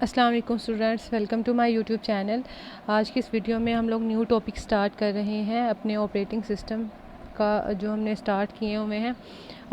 अस्सलाम वालेकुम students, welcome to my YouTube channel. आज की इस वीडियो में हम लोग न्यू टॉपिक स्टार्ट कर रहे हैं अपने ऑपरेटिंग सिस्टम का जो हमने स्टार्ट किए हुए हैं।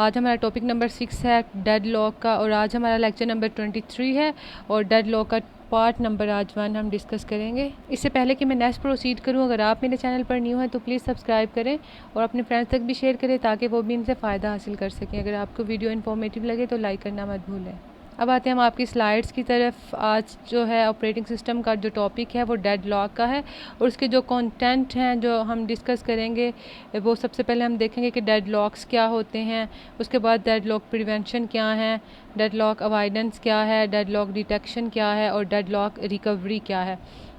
आज हमारा टॉपिक नंबर 6 है डेड लॉक का, और आज हमारा लेक्चर नंबर 23 है और डेड लॉक का पार्ट नंबर आज 1 हम डिस्कस करेंगे। इससे पहले कि मैं नेक्स्ट प्रोसीड करूं, अगर आप मेरे चैनल पर न्यू हैं तो प्लीज़ सब्सक्राइब करें और अपने फ्रेंड्स तक भी शेयर करें ताकि वो भी इनसे फ़ायदा हासिल कर सकें। अगर आपको वीडियो इन्फॉर्मेटिव लगे तो लाइक करना मत भूलें। अब आते हैं हम आपकी स्लाइड्स की तरफ। आज जो है ऑपरेटिंग सिस्टम का जो टॉपिक है वो डेड लॉक का है, और उसके जो कंटेंट हैं जो हम डिस्कस करेंगे वो सबसे पहले हम देखेंगे कि डेड लॉक्स क्या होते हैं, उसके बाद डेड लॉक प्रिवेंशन क्या है, डेड लॉक अवॉइडेंस क्या है, डेड लॉक डिटेक्शन क्या है और डेड लॉक रिकवरी क्या है।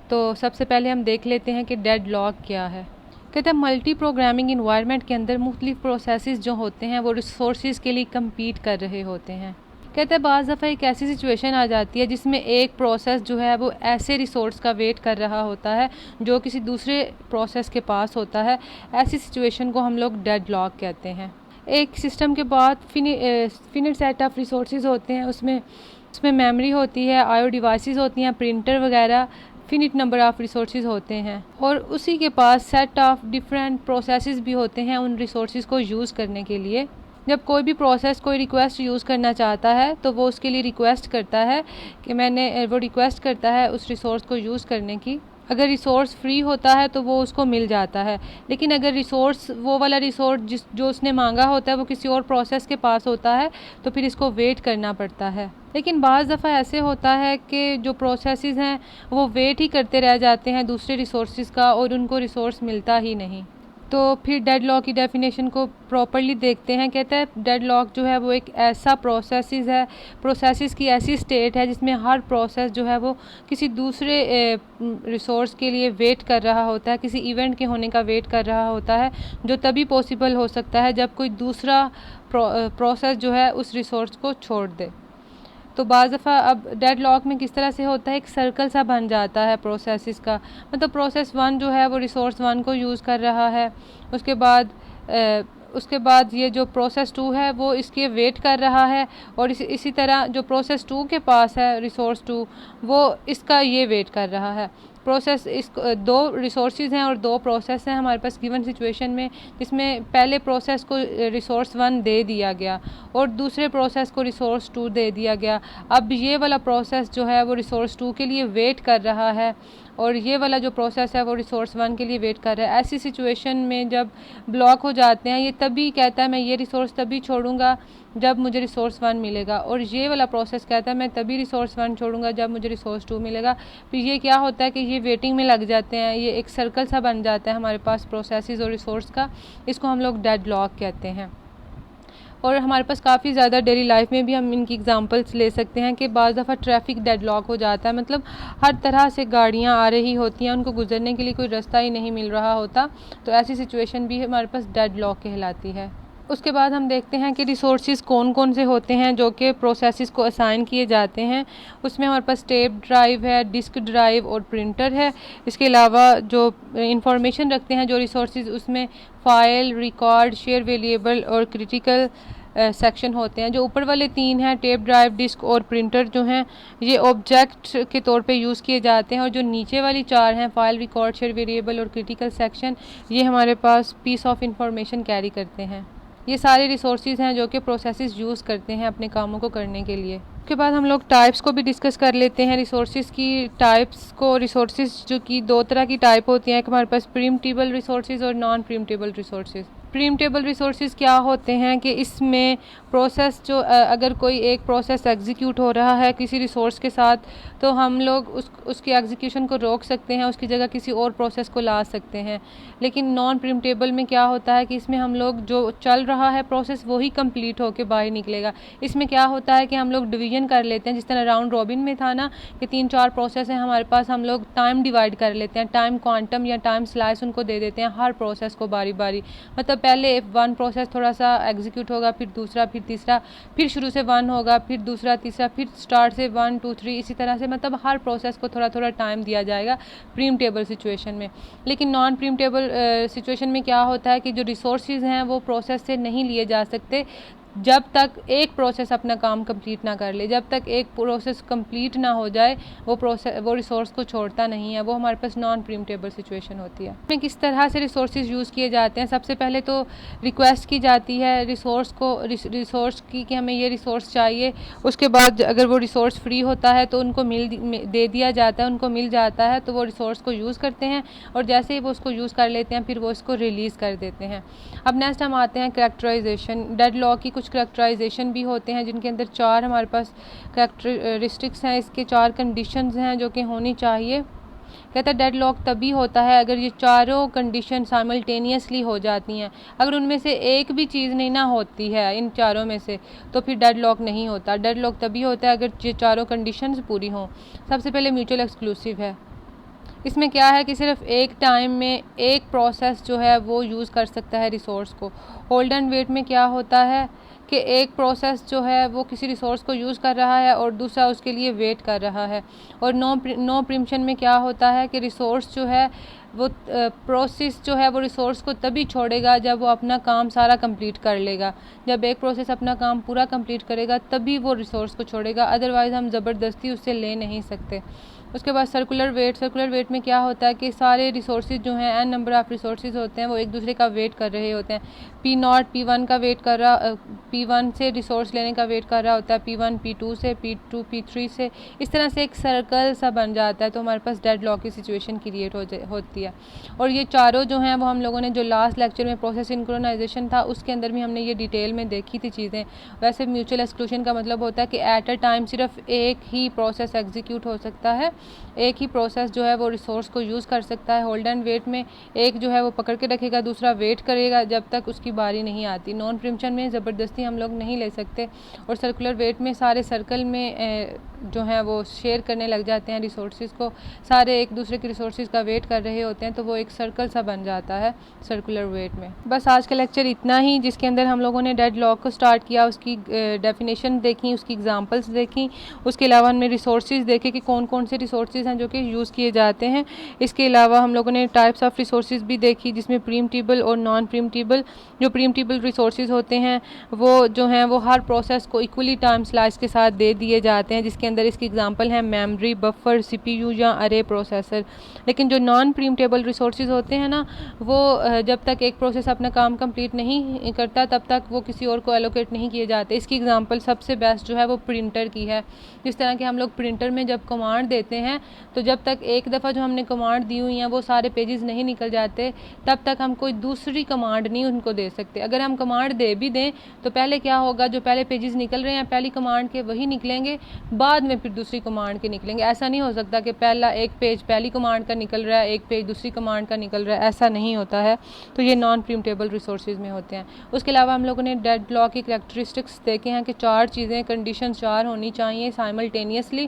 तो सबसे पहले हम देख लेते हैं कि डेड लॉक क्या है। कहते हैं मल्टी प्रोग्रामिंग इन्वायरमेंट के अंदर मुख्तलिफ प्रोसेसेस जो होते हैं वो रिसोर्सेज के लिए कम्पीट कर रहे होते हैं। कहते हैं बाज़ दफ़ा एक ऐसी सिचुएशन आ जाती है जिसमें एक प्रोसेस जो है वो ऐसे रिसोर्स का वेट कर रहा होता है जो किसी दूसरे प्रोसेस के पास होता है। ऐसी सिचुएशन को हम लोग डेड लॉक कहते हैं। एक सिस्टम के बाद फिनिट सेट ऑफ रिसोर्सेज होते हैं, उसमें मेमोरी होती है, आईओ डिवाइसेस होती हैं, प्रिंटर वगैरह, फिनिट नंबर ऑफ़ रिसोर्सेज होते हैं, और उसी के पास सेट ऑफ डिफरेंट प्रोसेसेस भी होते हैं उन रिसोर्सेज को यूज़ करने के लिए। जब कोई भी प्रोसेस कोई रिक्वेस्ट यूज़ करना चाहता है तो वो उसके लिए रिक्वेस्ट करता है कि वो रिक्वेस्ट करता है उस रिसोर्स को यूज़ करने की। अगर रिसोर्स फ्री होता है तो वो उसको मिल जाता है, लेकिन अगर रिसोर्स वो वाला रिसोर्स जो उसने मांगा होता है वो किसी और प्रोसेस के पास होता है तो फिर इसको वेट करना पड़ता है। लेकिन बाज़ दफ़ा ऐसे होता है कि जो प्रोसेसेस हैं वो वेट ही करते रह जाते हैं दूसरे रिसोर्सेज का और उनको रिसोर्स मिलता ही नहीं। तो फिर डेड लॉक की डेफिनेशन को प्रॉपर्ली देखते हैं। कहते हैं डेड लॉक जो है वो एक ऐसा प्रोसेस की ऐसी स्टेट है जिसमें हर प्रोसेस जो है वो किसी दूसरे रिसोर्स के लिए वेट कर रहा होता है, किसी इवेंट के होने का वेट कर रहा होता है, जो तभी पॉसिबल हो सकता है जब कोई दूसरा प्रोसेस जो है उस रिसोर्स को छोड़ दे। तो बाज़ दफ़ा अब डेड लॉक में किस तरह से होता है, एक सर्कल सा बन जाता है प्रोसेसेस का। मतलब प्रोसेस 1 जो है वो रिसोर्स 1 को यूज़ कर रहा है, उसके बाद ये जो प्रोसेस 2 है वो इसके वेट कर रहा है, और इसी तरह जो प्रोसेस 2 के पास है रिसोर्स 2 वो इसका ये वेट कर रहा है। प्रोसेस इस दो रिसोर्सेज हैं और दो प्रोसेस हैं हमारे पास गिवन सिचुएशन में, जिसमें पहले प्रोसेस को रिसोर्स 1 दे दिया गया और दूसरे प्रोसेस को रिसोर्स 2 दे दिया गया। अब ये वाला प्रोसेस जो है वो रिसोर्स 2 के लिए वेट कर रहा है और ये वाला जो प्रोसेस है वो रिसोर्स 1 के लिए वेट कर रहा है। ऐसी सिचुएशन में जब ब्लॉक हो जाते हैं, ये तभी कहता है मैं ये रिसोर्स तभी छोड़ूंगा जब मुझे रिसोर्स 1 मिलेगा, और ये वाला प्रोसेस कहता है मैं तभी रिसोर्स 1 छोड़ूंगा जब मुझे रिसोर्स 2 मिलेगा। फिर ये क्या होता है कि ये वेटिंग में लग जाते हैं, ये एक सर्कल सा बन जाता है हमारे पास प्रोसेसेस और रिसोर्स का। इसको हम लोग डेड लॉक कहते हैं। और हमारे पास काफ़ी ज़्यादा डेली लाइफ में भी हम इनकी एग्जांपल्स ले सकते हैं कि बाज़ दफ़ा ट्रैफिक डेड लॉक हो जाता है, मतलब हर तरह से गाड़ियाँ आ रही होती हैं, उनको गुजरने के लिए कोई रास्ता ही नहीं मिल रहा होता, तो ऐसी सिचुएशन भी हमारे पास डेड लॉक कहलाती है। उसके बाद हम देखते हैं कि रिसोर्सेज कौन कौन से होते हैं जो कि प्रोसेसेस को असाइन किए जाते हैं। उसमें हमारे पास टेप ड्राइव है, डिस्क ड्राइव और प्रिंटर है। इसके अलावा जो इंफॉर्मेशन रखते हैं जो रिसोर्सेज, उसमें फ़ाइल, रिकॉर्ड, शेयर वेरिएबल और क्रिटिकल सेक्शन होते हैं। जो ऊपर वाले 3 हैं, टेप ड्राइव, डिस्क और प्रिंटर, जो हैं ये ऑब्जेक्ट के तौर पे यूज़ किए जाते हैं, और जो नीचे वाली 4 हैं, फ़ाइल, रिकॉर्ड, शेयर वेरिएबल और क्रिटिकल सेक्शन, ये हमारे पास पीस ऑफ इंफॉर्मेशन कैरी करते हैं। ये सारे रिसोर्सेज हैं जो कि प्रोसेसेस यूज़ करते हैं अपने कामों को करने के लिए। उसके बाद हम लोग टाइप्स को भी डिस्कस कर लेते हैं। रिसोर्सेज की टाइप्स को, रिसोर्सेज जो कि 2 तरह की टाइप होती हैं, एक हमारे पास प्रीम्प्टेबल रिसोर्सेज और नॉन प्रीम्प्टेबल रिसोर्सेज। प्रीम्प्टेबल रिसोर्सेज क्या होते हैं कि इसमें प्रोसेस जो अगर कोई एक प्रोसेस एग्जीक्यूट हो रहा है किसी रिसोर्स के साथ, तो हम लोग उसकी एग्जीक्यूशन को रोक सकते हैं, उसकी जगह किसी और प्रोसेस को ला सकते हैं। लेकिन नॉन प्रीम्प्टेबल में क्या होता है कि इसमें हम लोग जो चल रहा है प्रोसेस वही कंप्लीट होकर बाहर निकलेगा। इसमें क्या होता है कि हम लोग डिवीजन कर लेते हैं, जिस तरह राउंड रॉबिन में था ना कि 3-4 प्रोसेस हैं हमारे पास, हम लोग टाइम डिवाइड कर लेते हैं, टाइम क्वांटम या टाइम स्लाइस उनको दे देते हैं हर प्रोसेस को बारी बारी। मतलब पहले 1 प्रोसेस थोड़ा सा एग्जीक्यूट होगा, फिर दूसरा, फिर तीसरा, फिर शुरू से 1 होगा, फिर दूसरा, तीसरा, फिर स्टार्ट से 1 2 3, इसी तरह से मतलब हर प्रोसेस को थोड़ा थोड़ा टाइम दिया जाएगा प्रीम्प्टेबल सिचुएशन में। लेकिन नॉन प्रीम्प्टेबल सिचुएशन में क्या होता है कि जो रिसोर्सेज हैं वो प्रोसेस से नहीं लिए जा सकते, जब तक एक प्रोसेस अपना काम कंप्लीट ना कर ले, जब तक एक प्रोसेस कंप्लीट ना हो जाए वो रिसोर्स को छोड़ता नहीं है। वो हमारे पास नॉन प्रीम्प्टेबल सिचुएशन होती है। में किस तरह से रिसोर्सेज यूज़ किए जाते हैं, सबसे पहले तो रिक्वेस्ट की जाती है रिसोर्स की कि हमें ये रिसोर्स चाहिए। उसके बाद अगर वो रिसोर्स फ्री होता है तो उनको दे दिया जाता है, उनको मिल जाता है, तो वो रिसोर्स को यूज़ करते हैं और जैसे ही वो उसको यूज़ कर लेते हैं फिर वो इसको रिलीज़ कर देते हैं। अब नेक्स्ट हम आते हैं करैक्टराइजेशन। डेडलॉक की कुछ करैक्टराइजेशन भी होते हैं जिनके अंदर 4 हमारे पास करैक्टरिस्टिक्स हैं, इसके 4 कंडीशंस हैं जो कि होनी चाहिए। कहता है डेडलॉक तभी होता है अगर ये चारों कंडीशन साइमल्टेनियसली हो जाती हैं। अगर उनमें से एक भी चीज़ नहीं ना होती है इन चारों में से तो फिर डेडलॉक नहीं होता। डेडलॉक तभी होता है अगर ये चारों कंडीशंस पूरी हों। सबसे पहले म्यूचुअल एक्सक्लूसिव है। इसमें क्या है कि सिर्फ एक टाइम में एक प्रोसेस जो है वो यूज़ कर सकता है रिसोर्स को। होल्ड एंड वेट में क्या होता है कि एक प्रोसेस जो है वो किसी रिसोर्स को यूज़ कर रहा है और दूसरा उसके लिए वेट कर रहा है। और नो प्रीम्पशन में क्या होता है कि रिसोर्स जो है वो प्रोसेस जो है वो रिसोर्स को तभी छोड़ेगा जब वो अपना काम सारा कंप्लीट कर लेगा। जब एक प्रोसेस अपना काम पूरा कंप्लीट करेगा तभी वो रिसोर्स को छोड़ेगा, अदरवाइज़ हम ज़बरदस्ती उससे ले नहीं सकते। उसके बाद सर्कुलर वेट में क्या होता है कि सारे रिसोर्सेज जो हैं, एन नंबर ऑफ़ रिसोर्सेज होते हैं, वो एक दूसरे का वेट कर रहे होते हैं। P0 P1 का वेट कर रहा, P1 से रिसोर्स लेने का वेट कर रहा होता है, P1 P2 से, P2 P3 से। इस तरह से एक सर्कल सा बन जाता है, तो हमारे पास डेडलॉक की सिचुएशन क्रिएट होती है। और ये चारों जो हैं वो हम लोगों ने जो लास्ट लेक्चर में प्रोसेस सिंक्रोनाइजेशन था उसके अंदर भी हमने ये डिटेल में देखी थी चीज़ें। वैसे म्यूचुअल एक्सक्लूजन का मतलब होता है कि एट अ टाइम सिर्फ एक ही प्रोसेस एग्जीक्यूट हो सकता है, एक ही प्रोसेस जो है वो रिसोर्स को यूज़ कर सकता है। होल्ड एंड वेट में एक जो है वो पकड़ के रखेगा, दूसरा वेट करेगा जब तक उसकी बारी नहीं आती। नॉन प्रीम्पशन में ज़बरदस्ती हम लोग नहीं ले सकते। और सर्कुलर वेट में सारे सर्कल में जो है वो शेयर करने लग जाते हैं रिसोर्सेज को, सारे एक दूसरे के रिसोर्सेज का वेट कर रहे होते हैं, तो वो एक सर्कल सा बन जाता है सर्कुलर वेट में। बस आज का लेक्चर इतना ही, जिसके अंदर हम लोगों ने डेडलॉक को स्टार्ट किया, उसकी डेफिनेशन देखी, उसकी एग्जांपल्स देखी, उसके अलावा हमने रिसोर्सेज देखे कि कौन कौन से रिसोर्सेज हैं जो कि यूज़ किए जाते हैं। इसके अलावा हम लोगों ने टाइप्स ऑफ रिसोर्सेज भी देखी जिसमें प्रीम्प्टेबल और नॉन प्रीम्प्टेबल। जो प्रीम्प्टेबल रिसोर्सेज होते हैं वो जो हैं वो हर प्रोसेस को इक्वली टाइम स्लाइस के साथ दे दिए जाते हैं, जिसके अंदर इसकी एग्जांपल है मेमोरी, बफर, सीपीयू या अरे प्रोसेसर। लेकिन जो नॉन प्रीम्प्टेबल रिसोर्सेज होते हैं ना, वो जब तक एक प्रोसेस अपना काम कंप्लीट नहीं करता तब तक वो किसी और को एलोकेट नहीं किए जाते। इसकी एग्जांपल सबसे बेस्ट जो है वो प्रिंटर की है। जिस तरह के हम लोग प्रिंटर में जब कमांड देते हैं तो जब तक एक दफ़ा जो हमने कमांड दी हुई हैं वो सारे पेजेस नहीं निकल जाते तब तक हम कोई दूसरी कमांड नहीं उनको दे सकते। अगर हम कमांड दे भी दें तो पहले क्या होगा, जो पहले पेजेस निकल रहे हैं पहली कमांड के वही निकलेंगे, बाद में फिर दूसरी कमांड के निकलेंगे। ऐसा नहीं हो सकता कि पहला एक पेज पहली कमांड का निकल रहा है, एक पेज दूसरी कमांड का निकल रहा है, ऐसा नहीं होता है। तो ये नॉन प्रीम्प्टेबल रिसोर्सेज में होते हैं। उसके अलावा हम लोगों ने डेडलॉक की करैक्टरिस्टिक्स देखे हैं कि 4 चीज़ें, कंडीशन 4 होनी चाहिए साइमल्टेनियसली,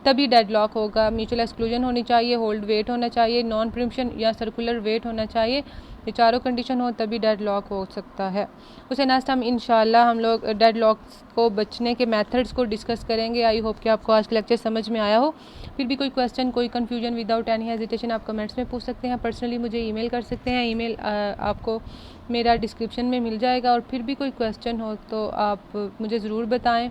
तभी डेडलॉक होगा। म्यूचुअल एक्सक्लूजन होनी चाहिए, होल्ड वेट होना चाहिए, नॉन प्रीम्पशन या सर्कुलर वेट होना चाहिए। ये चारों कंडीशन हो तभी डेडलॉक हो सकता है। उसे नेक्स्ट हम इंशाल्लाह हम लोग डेडलॉक्स को बचने के मेथड्स को डिस्कस करेंगे। आई होप कि आपको आज का लेक्चर समझ में आया हो। फिर भी कोई क्वेश्चन, कोई कन्फ्यूजन, विदाउट एनी हेजिटेशन आप कमेंट्स में पूछ सकते हैं, पर्सनली मुझे ईमेल कर सकते हैं। ईमेल आपको मेरा डिस्क्रिप्शन में मिल जाएगा। और फिर भी कोई क्वेश्चन हो तो आप मुझे ज़रूर बताएं।